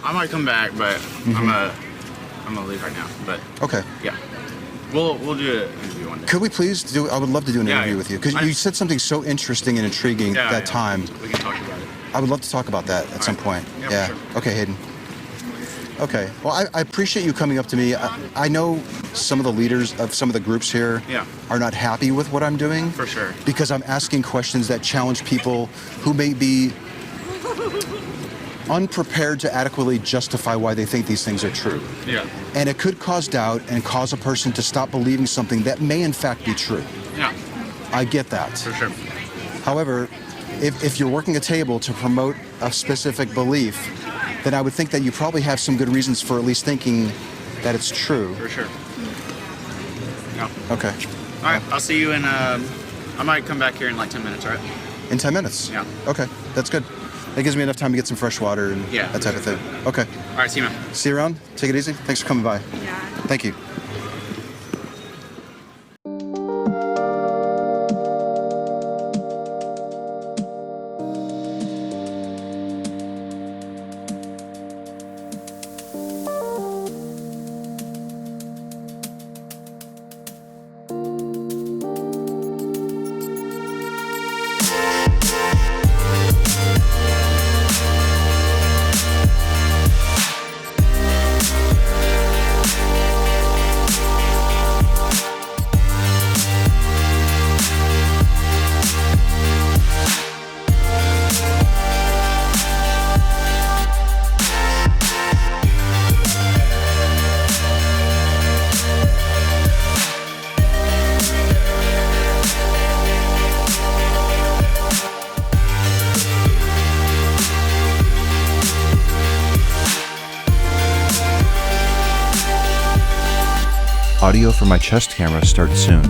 I might come back, but I'm gonna leave right now. But okay. Yeah. We'll do an interview one day. Could we please do? I would love to do an interview with you because you said something so interesting and intriguing that time. We can talk about it. I would love to talk about that at some point. Yeah. For sure. Okay, Hayden. Okay. Well, I appreciate you coming up to me. I know some of the leaders of some of the groups here are not happy with what I'm doing. For sure. Because I'm asking questions that challenge people who may be unprepared to adequately justify why they think these things are true. Yeah. And it could cause doubt and cause a person to stop believing something that may in fact be true. Yeah. I get that. For sure. However, if you're working a table to promote a specific belief, then I would think that you probably have some good reasons for at least thinking that it's true. For sure. Yeah. Okay. All right. I'll see you in, I might come back here in like 10 minutes, all right? In 10 minutes? Yeah. Okay. That's good. That gives me enough time to get some fresh water and that type of thing. Okay. All right. See you, man. See you around. Take it easy. Thanks for coming by. Yeah. Thank you. Audio from my chest camera starts soon.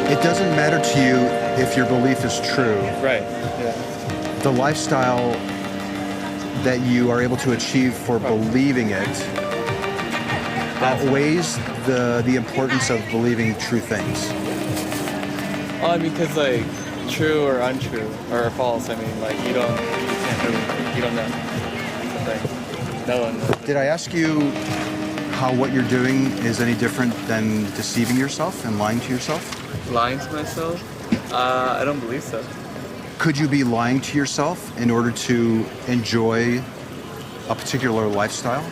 It doesn't matter to you if your belief is true. Right. Yeah. The lifestyle that you are able to achieve for believing it outweighs the importance of believing true things. Well, I mean, because like true or untrue or false, I mean, like you don't know. That's the thing. No one knows. Did I ask you how what you're doing is any different than deceiving yourself and lying to yourself? Lying to myself? I don't believe so. Could you be lying to yourself in order to enjoy a particular lifestyle?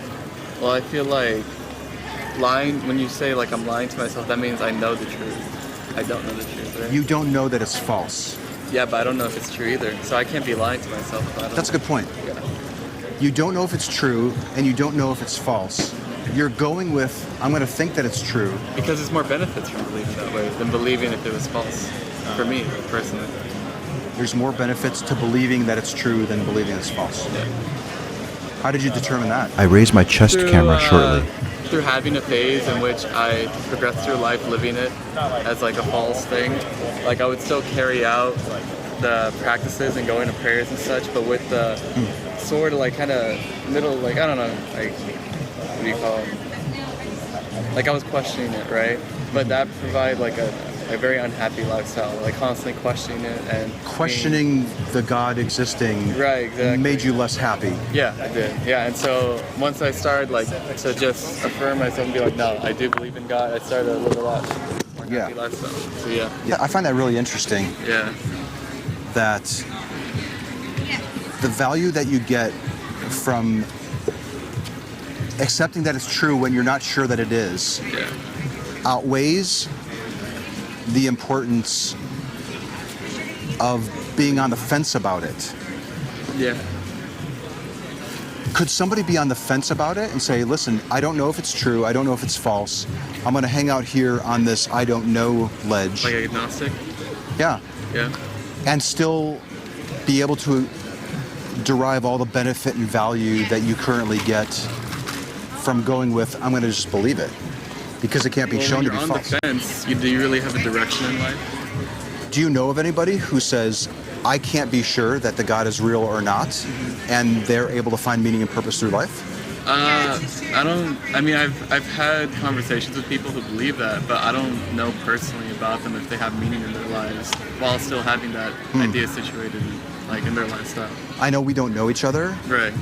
Well, I feel like lying, when you say like I'm lying to myself, that means I know the truth. I don't know the truth, right? You don't know that it's false. Yeah, but I don't know if it's true either. So I can't be lying to myself if I don't That's a good point. Yeah. You don't know if it's true and you don't know if it's false. You're going with, I'm going to think that it's true. Because there's more benefits from believing that way than believing if it was false. For me, personally. There's more benefits to believing that it's true than believing it's false. Yeah. How did you determine that? I raise my chest camera shortly. Through having a phase in which I progressed through life living it as like a false thing. Like I would still carry out the practices and going to prayers and such, but with the sort of like kind of middle, like I don't know, like what do you call it? Like I was questioning it, right? But that provided like a very unhappy lifestyle, like constantly questioning it and questioning the God existing. Right, exactly. Made you less happy. Yeah, I did. Yeah, and so once I started like to just affirm myself and be like, no, I do believe in God, I started to live a lot more happy lifestyle. So yeah. Yeah, I find that really interesting. Yeah. That the value that you get from accepting that it's true when you're not sure that it is outweighs the importance of being on the fence about it. Yeah. Could somebody be on the fence about it and say, listen, I don't know if it's true, I don't know if it's false, I'm going to hang out here on this I don't know ledge. Like agnostic? Yeah. Yeah. And still be able to derive all the benefit and value that you currently get from going with, I'm going to just believe it. Because it can't be shown to be false. false. On the fence, do you really have a direction in life? Do you know of anybody who says, I can't be sure that the God is real or not, and they're able to find meaning and purpose through life? I've had conversations with people who believe that, but I don't know personally about them if they have meaning in their lives while still having that idea situated like in their lifestyle. I know we don't know each other. Right.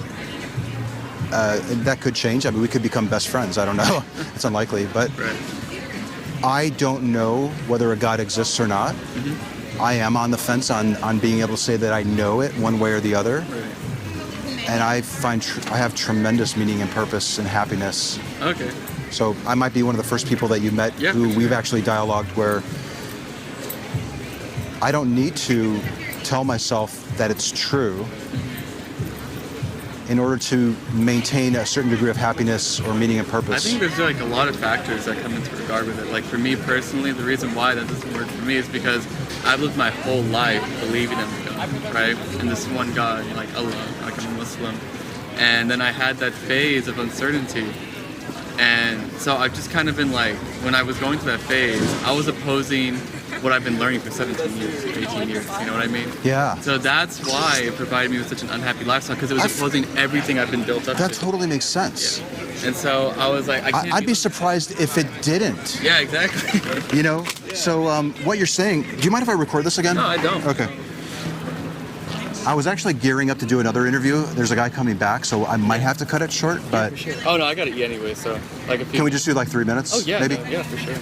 That could change. I mean, we could become best friends. I don't know. It's unlikely, but Right. I don't know whether a God exists or not. I am on the fence on being able to say that I know it one way or the other. Right. And I find I have tremendous meaning and purpose and happiness. Okay. So I might be one of the first people that you met who we've actually dialogued where I don't need to tell myself that it's true in order to maintain a certain degree of happiness or meaning and purpose. I think there's like a lot of factors that come into regard with it. Like for me personally, the reason why that doesn't work for me is because I've lived my whole life believing in God, right? In this one God, like Allah, like I'm a Muslim. And then I had that phase of uncertainty. And so I've just kind of been like, when I was going through that phase, I was opposing what I've been learning for 17 years, 18 years, you know what I mean? Yeah. So that's why it provided me with such an unhappy lifestyle, because it was opposing everything I've been built up That to. totally makes sense. Yeah. And so I was like, I'd be surprised if it didn't. Yeah, exactly. You know? So what you're saying, do you mind if I record this again? No, I don't. Okay. I was actually gearing up to do another interview. There's a guy coming back, so I might have to cut it short, but... Yeah, for sure. Oh, no, I got to eat anyway, so... like if Can we just do like 3 minutes? Oh, yeah, maybe? no, yeah, for sure.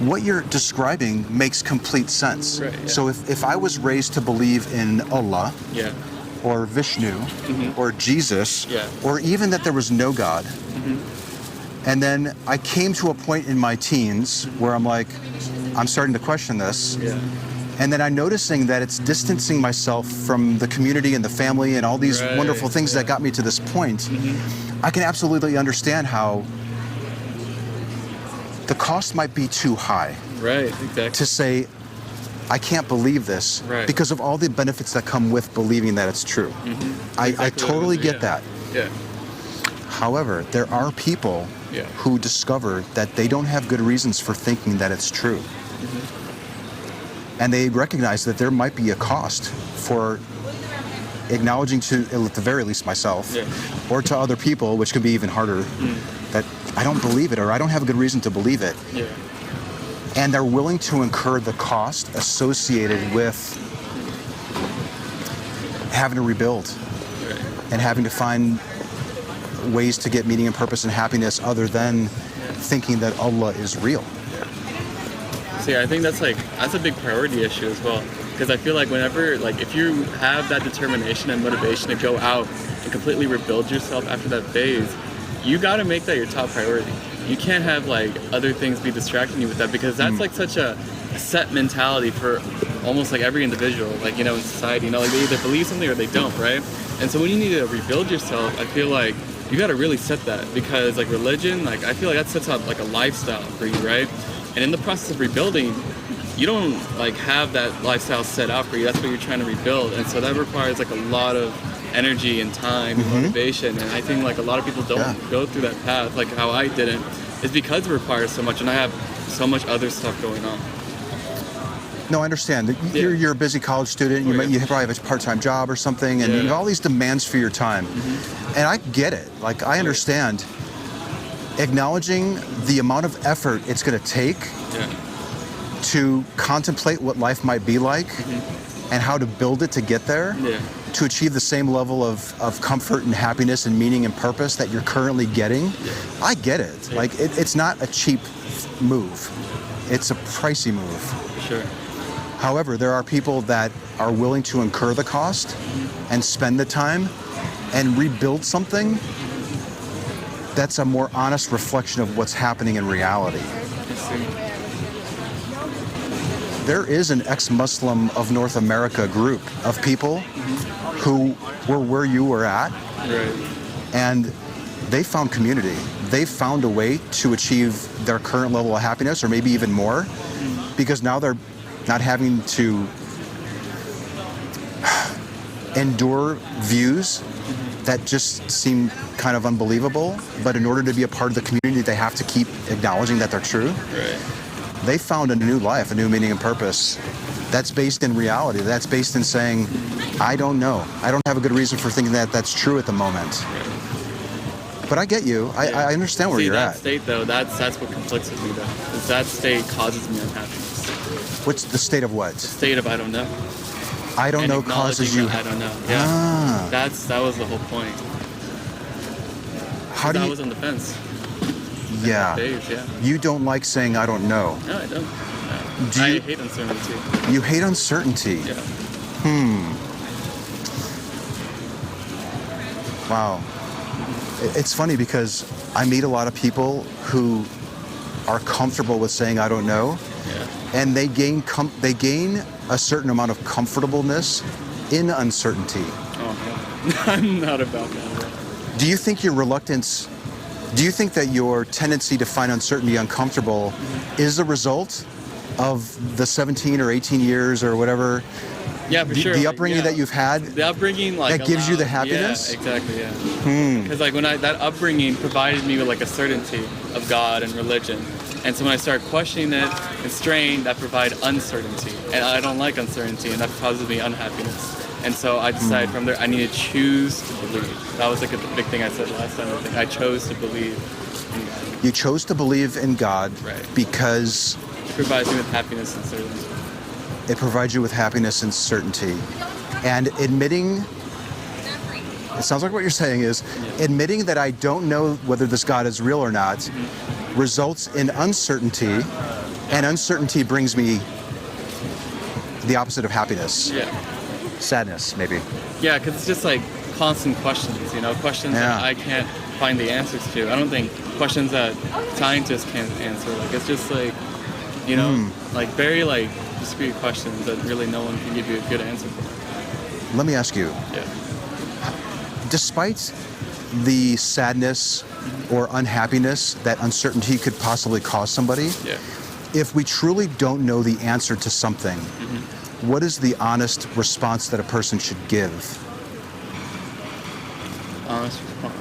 What you're describing makes complete sense. Right, yeah. So if I was raised to believe in Allah, Yeah. or Vishnu, or Jesus, Yeah. or even that there was no God, and then I came to a point in my teens where I'm like, I'm starting to question this, Yeah. and then I'm noticing that it's distancing myself from the community and the family and all these Right, wonderful things that got me to this point. I can absolutely understand how the cost might be too high Right, exactly. to say, I can't believe this Right. because of all the benefits that come with believing that it's true. I Exactly totally what it is, get that. Yeah. However, there are people Yeah. who discover that they don't have good reasons for thinking that it's true. And they recognize that there might be a cost for acknowledging to, at the very least, myself, Yeah. or to other people, which could be even harder, that I don't believe it or I don't have a good reason to believe it. Yeah. And they're willing to incur the cost associated with having to rebuild Right. and having to find ways to get meaning and purpose and happiness other than thinking that Allah is real. See, I think that's a big priority issue as well. Because I feel like whenever, like, if you have that determination and motivation to go out and completely rebuild yourself after that phase, you got to make that your top priority. You can't have, like, other things be distracting you with that, because that's, like, such a set mentality for almost, like, every individual, like, you know, in society. You know, like, they either believe something or they don't, right? And so when you need to rebuild yourself, I feel like you got to really set that, because, like, religion, like, I feel like that sets up, like, a lifestyle for you, right? And in the process of rebuilding, you don't like have that lifestyle set out for you. That's what you're trying to rebuild. And so that requires like a lot of energy and time and motivation. And I think like a lot of people don't go through that path like how I didn't, is because it requires so much, and I have so much other stuff going on. No, I understand. You're a busy college student. You probably have a part-time job or something, and you have all these demands for your time. And I get it. Like, I understand acknowledging the amount of effort it's going to take to contemplate what life might be like and how to build it to get there, to achieve the same level of comfort and happiness and meaning and purpose that you're currently getting. I get it. Like, it's not a cheap move. It's a pricey move. For sure. However, there are people that are willing to incur the cost and spend the time and rebuild something that's a more honest reflection of what's happening in reality. there is an ex-Muslim of North America group of people who were where you were at, Right. and they found community. They found a way to achieve their current level of happiness, or maybe even more, because now they're not having to endure views that just seem kind of unbelievable, but in order to be a part of the community, they have to keep acknowledging that they're true. Right. They found a new life, a new meaning and purpose. That's based in reality. That's based in saying, I don't know. I don't have a good reason for thinking that that's true at the moment. But I get you. I understand where you're that at. state, though, that's what conflicts with me, though. Is that state causes me unhappiness. What's the state of what? State of I don't know. I don't know causes you. I don't know. Yeah. Ah. That was the whole point. How do I you? was on the fence. Yeah. Days, yeah. You don't like saying I don't know. No, I don't. No. Do I you- hate uncertainty. You hate uncertainty. Yeah. Wow. It's funny because I meet a lot of people who are comfortable with saying I don't know, Yeah. and they gain a certain amount of comfortableness in uncertainty. Oh, no. I'm not about that. Do you think your reluctance, do you think that your tendency to find uncertainty uncomfortable is a result of the 17 or 18 years or whatever, Yeah, for sure. the like, upbringing yeah. that you've had? The upbringing, like, That gives you the allowed- happiness? Yeah, exactly. Yeah. Because like that upbringing provided me with like a certainty of God and religion, and so when I started questioning it and straying, that provided uncertainty, and I don't like uncertainty, and that causes me unhappiness. And so I decided from there I need to choose to believe. That was like a big thing I said last time. I think I chose to believe in God. You chose to believe in God Right. because It provides me with happiness and certainty. it provides you with happiness and certainty. And admitting, it sounds like what you're saying is, admitting that I don't know whether this God is real or not results in uncertainty, and uncertainty brings me the opposite of happiness. Yeah. Sadness, maybe. Yeah, because it's just like constant questions, questions Yeah. that I can't find the answers to. I don't think questions that scientists can't answer. Like, it's just like, like very like discrete questions that really no one can give you a good answer for. Let me ask you, Yeah. despite the sadness or unhappiness that uncertainty could possibly cause somebody, Yeah. if we truly don't know the answer to something, what is the honest response that a person should give? Honest response.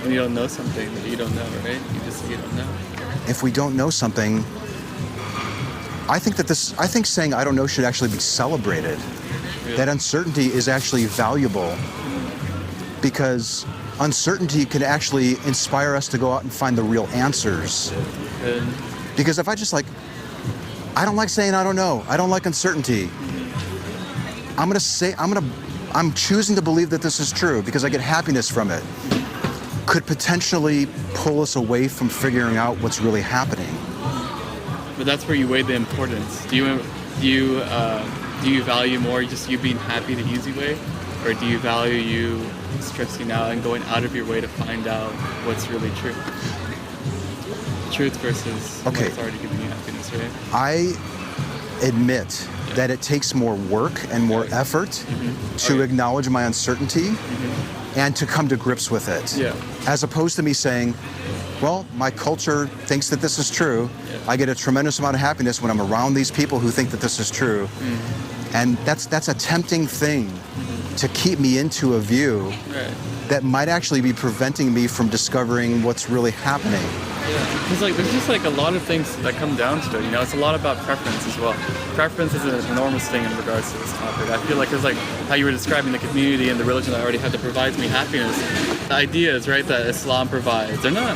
When you don't know something that you don't know, right? You don't know. If we don't know something, I think saying I don't know should actually be celebrated. Yeah. That uncertainty is actually valuable because uncertainty can actually inspire us to go out and find the real answers. And Because if I just I don't like saying I don't know. I don't like uncertainty. I'm choosing to believe that this is true because I get happiness from it. Could potentially pull us away from figuring out what's really happening. but that's where you weigh the importance. Do you value more just you being happy the easy way, or do you value you stressing out and going out of your way to find out what's really true? Truth versus what's already giving you happiness, right? I admit that it takes more work and more effort to acknowledge my uncertainty and to come to grips with it. Yeah. As opposed to me saying, well, my culture thinks that this is true. Yeah. I get a tremendous amount of happiness when I'm around these people who think that this is true. And that's a tempting thing to keep me into a view Right. that might actually be preventing me from discovering what's really happening. Yeah, because there's just a lot of things that come down to it. It's a lot about preference as well. Preference is an enormous thing in regards to this topic. I feel like there's how you were describing the community and the religion that I already have that provides me happiness. The ideas, right, that Islam provides, they're not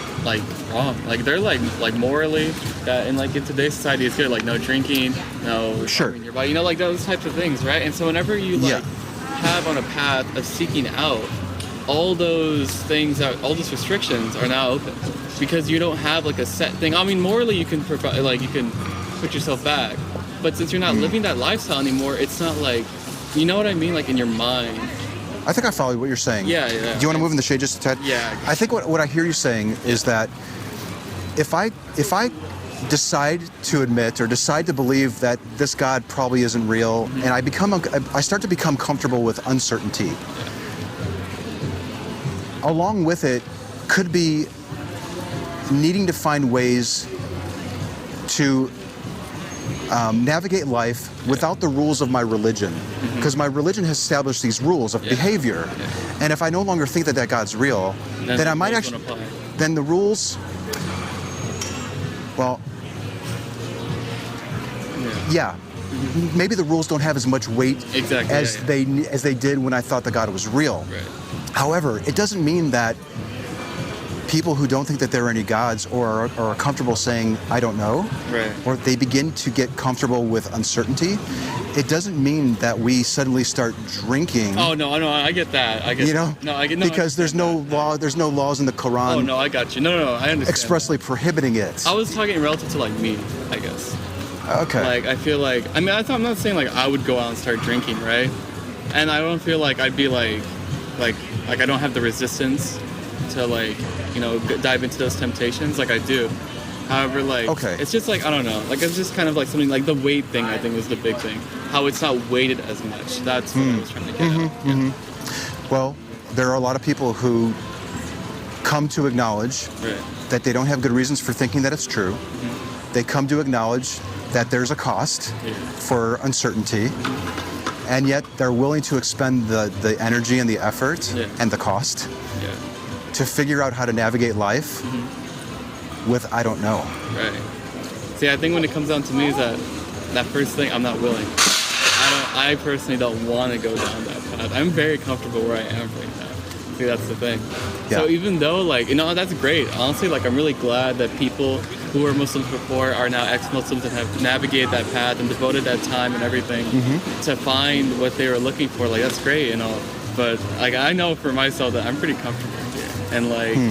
wrong. They're morally that in today's society it's good. No drinking, no harming your body. Those types of things, right? And so whenever you have on a path of seeking out all those things, all those restrictions are now open because you don't have a set thing. I mean, morally you can provide, you can put yourself back, but since you're not living that lifestyle anymore, it's not you know what I mean, in your mind. I think I follow what you're saying. Yeah. Do you want to move in the shade just a tad? Yeah. I think what I hear you saying is that if I decide to admit or decide to believe that this God probably isn't real, and I start to become comfortable with uncertainty. Along with it could be needing to find ways to navigate life without the rules of my religion, because my religion has established these rules of behavior, and if I no longer think that God's real, then I might actually, then the rules, well, maybe the rules don't have as much weight as they did when I thought that God was real. Right. However, it doesn't mean that people who don't think that there are any gods or are comfortable saying, I don't know, or they begin to get comfortable with uncertainty, it doesn't mean that we suddenly start drinking. Oh, no, I get that. Because there's no laws in the Koran. Oh, no, I got you. No, I understand. Expressly prohibiting it. I was talking relative to, like, me, I guess. Okay. Like, I feel like, I'm not saying, like, I would go out and start drinking, right? And I don't feel like I'd be, like I don't have the resistance to, like, dive into those temptations like I do. However, like, it's just like, I don't know, like, it's just kind of like something like the weight thing, I think, is the big thing. How it's not weighted as much. That's what I was trying to get at. Well, there are a lot of people who come to acknowledge that they don't have good reasons for thinking that it's true. They come to acknowledge that there's a cost for uncertainty, and yet they're willing to expend the energy and the effort and the cost to figure out how to navigate life with I don't know. Right. See, I think when it comes down to me is that first thing, I'm not willing. I personally don't want to go down that path. I'm very comfortable where I am right now. See, that's the thing. Yeah. So even though, like, that's great. Honestly, like, I'm really glad that people who were Muslims before are now ex-Muslims and have navigated that path and devoted that time and everything to find what they were looking for. Like, that's great, But, like, I know for myself that I'm pretty comfortable here. And,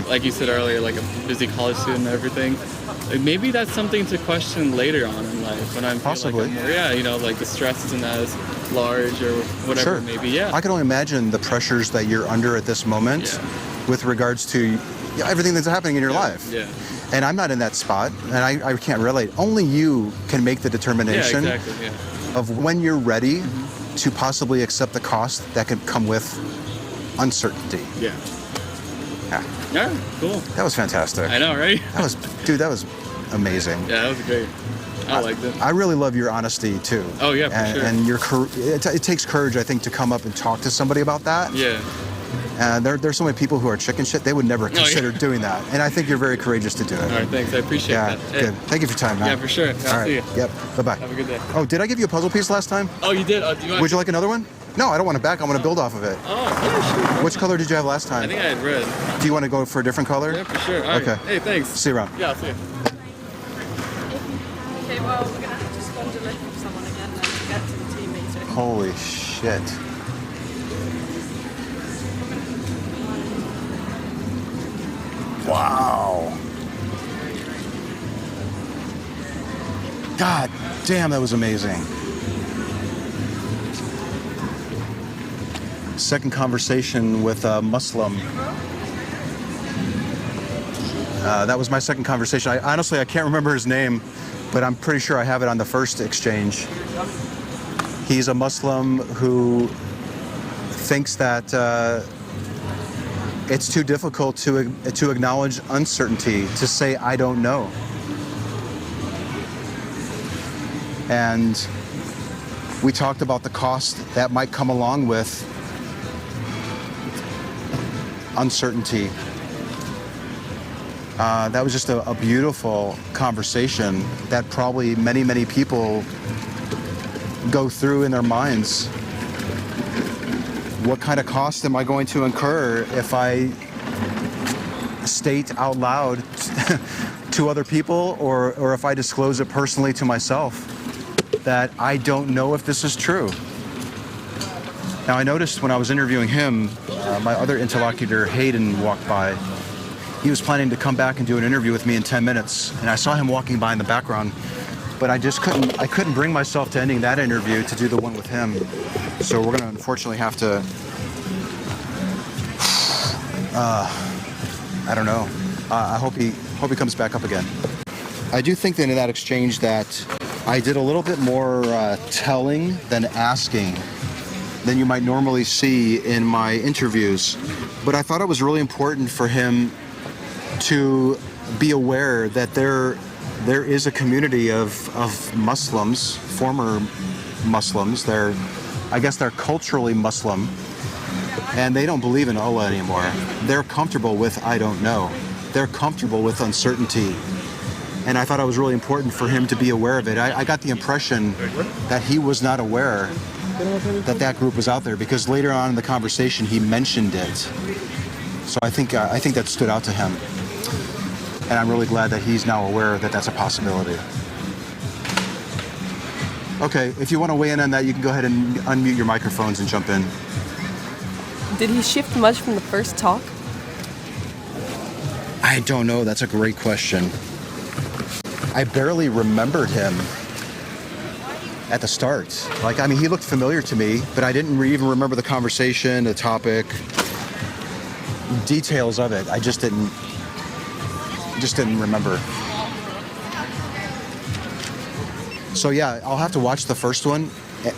like you said earlier, like, a busy college student and everything. Like, maybe that's something to question later on in life when I'm possibly like like the stress isn't as large or whatever. Maybe I can only imagine the pressures that you're under at this moment with regards to everything that's happening in your life. And I'm not in that spot, and I can't relate. Only you can make the determination of when you're ready to possibly accept the cost that could come with uncertainty. Yeah, cool. That was fantastic. I know, right? That was amazing. Yeah, that was great. I liked it. I really love your honesty too. Oh yeah, for sure. And it takes courage, I think, to come up and talk to somebody about that. Yeah. And there's so many people who are chicken shit. They would never consider doing that. And I think you're very courageous to do it. All right, thanks. I appreciate that. Good. Thank you for your time, man. Yeah, for sure. All right. See you. Yep. Bye-bye. Have a good day. Oh, did I give you a puzzle piece last time? Oh, you did? Would you like another one? No, I don't want it back. I want to build off of it. Oh, yeah, sure. Which color did you have last time? I think I had red. Do you want to go for a different color? Yeah, for sure. All right. Okay. Hey, thanks. See you around. Yeah, I'll see you. Okay, well, we're going to have to sponge a lift with someone again then to get to the team meeting. Holy shit. Wow. God damn, that was amazing. Second conversation with a Muslim. That was my second conversation. I can't remember his name, but I'm pretty sure I have it on the first exchange. He's a Muslim who thinks that it's too difficult to acknowledge uncertainty, to say I don't know. And we talked about the cost that might come along with uncertainty. That was just a beautiful conversation that probably many people go through in their minds. What kind of cost am I going to incur if I state out loud to other people or if I disclose it personally to myself that I don't know if this is true? Now, I noticed when I was interviewing him, my other interlocutor, Hayden, walked by. He was planning to come back and do an interview with me in 10 minutes, and I saw him walking by in the background, but I couldn't bring myself to ending that interview to do the one with him. So we're gonna unfortunately have to, I don't know. I hope he comes back up again. I do think that in that exchange that I did a little bit more telling than asking than you might normally see in my interviews. But I thought it was really important for him to be aware that there is a community of Muslims, former Muslims. I guess they're culturally Muslim, and they don't believe in Allah anymore. They're comfortable with I don't know. They're comfortable with uncertainty. And I thought it was really important for him to be aware of it. I got the impression that he was not aware that group was out there, because later on in the conversation he mentioned it. So I think that stood out to him. And I'm really glad that he's now aware that that's a possibility. Okay, if you want to weigh in on that, you can go ahead and unmute your microphones and jump in. Did he shift much from the first talk? I don't know. That's a great question. I barely remembered him at the start. He looked familiar to me, but I didn't even remember the conversation, the topic, details of it. I just didn't remember. So yeah, I'll have to watch the first one.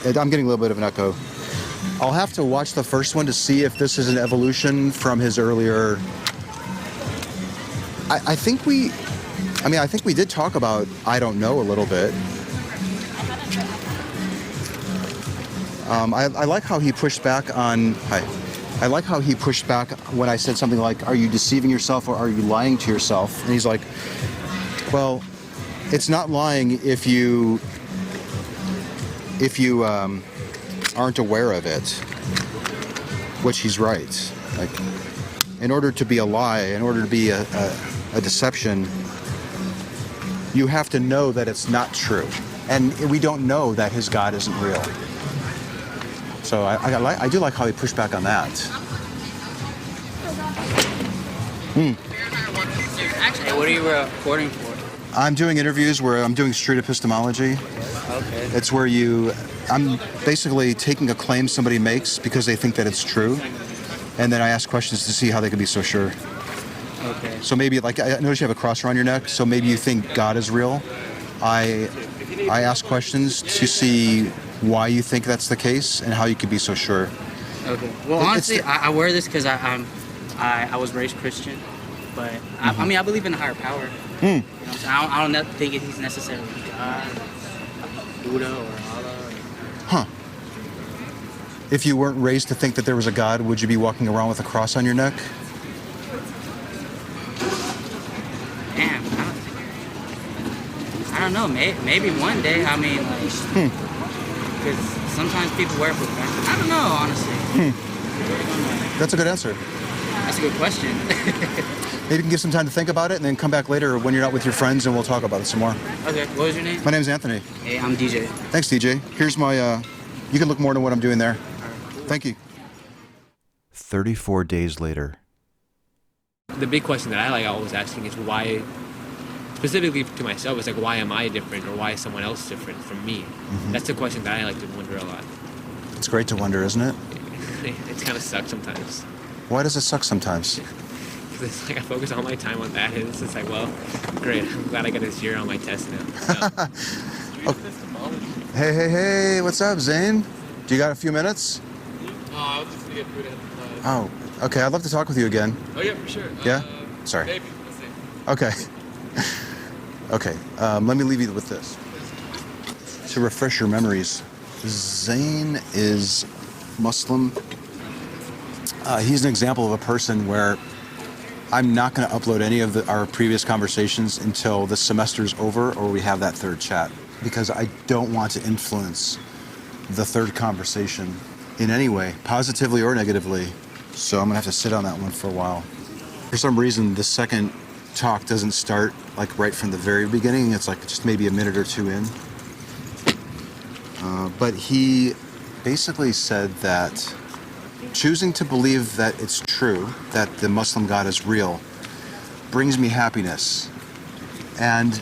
I'm getting a little bit of an echo. I'll have to watch the first one to see if this is an evolution from his earlier. I think we did talk about I don't know a little bit. I like how he pushed back on. I like how he pushed back when I said something like, "Are you deceiving yourself or are you lying to yourself?" And he's like, "Well, it's not lying if you aren't aware of it," which he's right. In order to be a lie, in order to be a deception, you have to know that it's not true, and we don't know that his God isn't real. So I do like how he pushed back on that. Actually, what are you recording for? I'm doing interviews where I'm doing street epistemology. Okay. It's where I'm basically taking a claim somebody makes because they think that it's true, and then I ask questions to see how they can be so sure. Okay. So maybe, I notice you have a cross around your neck, so maybe you think God is real. I ask questions to see why you think that's the case and how you could be so sure. Okay. Well, honestly, I wear this because I was raised Christian, but I believe in a higher power. You know what I'm saying? I don't think he's necessarily God, Buddha, or Allah. Huh. If you weren't raised to think that there was a God, would you be walking around with a cross on your neck? Damn, I don't know. Maybe one day. Because sometimes people wear it for fashion. I don't know, honestly. That's a good answer. That's a good question. Maybe you can give some time to think about it and then come back later when you're not with your friends and we'll talk about it some more. Okay, what was your name? My name's Anthony. Hey, I'm DJ. Thanks, DJ. Here's my, you can look more into what I'm doing there. Thank you. 34 days later. The big question that I always asking is why, specifically to myself, is why am I different or why is someone else different from me? Mm-hmm. That's the question that I like to wonder a lot. It's great to wonder, isn't it? It kind of sucks sometimes. Why does it suck sometimes? It's I focus all my time on that, and it's just well, great. I'm glad I got a 0 on my test now. Okay. Hey, what's up, Zain? Do you got a few minutes? I was just gonna get food at the Oh, okay. I'd love to talk with you again. Oh yeah, for sure. Yeah? Sorry. Maybe. Let's see. Okay. Okay. Let me leave you with this. To refresh your memories, Zain is Muslim. He's an example of a person where I'm not going to upload any of our previous conversations until the semester's over or we have that third chat, because I don't want to influence the third conversation in any way, positively or negatively. So I'm going to have to sit on that one for a while. For some reason, the second talk doesn't start right from the very beginning. It's just maybe a minute or two in. But he basically said that choosing to believe that it's true, that the Muslim God is real, brings me happiness. And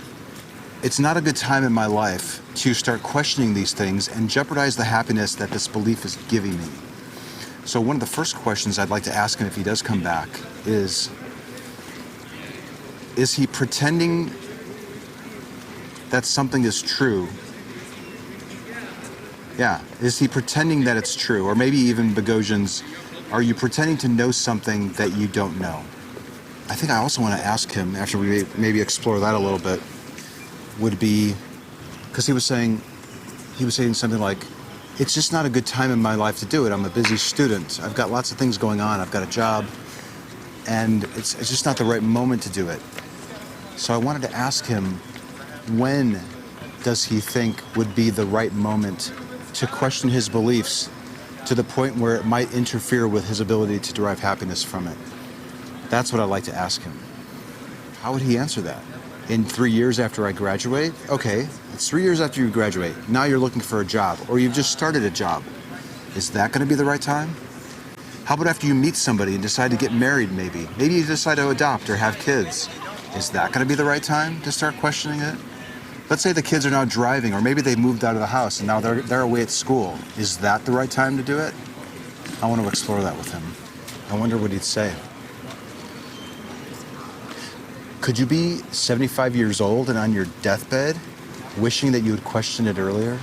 it's not a good time in my life to start questioning these things and jeopardize the happiness that this belief is giving me. So one of the first questions I'd like to ask him if he does come back is he pretending that something is true? Yeah, is he pretending that it's true? Or maybe even Boghossian's, are you pretending to know something that you don't know? I think I also want to ask him, after we maybe explore that a little bit, would be, because he was saying something like, it's just not a good time in my life to do it. I'm a busy student. I've got lots of things going on. I've got a job. And it's just not the right moment to do it. So I wanted to ask him, when does he think would be the right moment to question his beliefs to the point where it might interfere with his ability to derive happiness from it? That's what I'd like to ask him. How would he answer that? In 3 years after I graduate? Okay, it's 3 years after you graduate. Now you're looking for a job, or you've just started a job. Is that going to be the right time? How about after you meet somebody and decide to get married, maybe? Maybe you decide to adopt or have kids. Is that going to be the right time to start questioning it? Let's say the kids are now driving, or maybe they moved out of the house and now they're away at school. Is that the right time to do it? I want to explore that with him. I wonder what he'd say. Could you be 75 years old and on your deathbed wishing that you had questioned it earlier?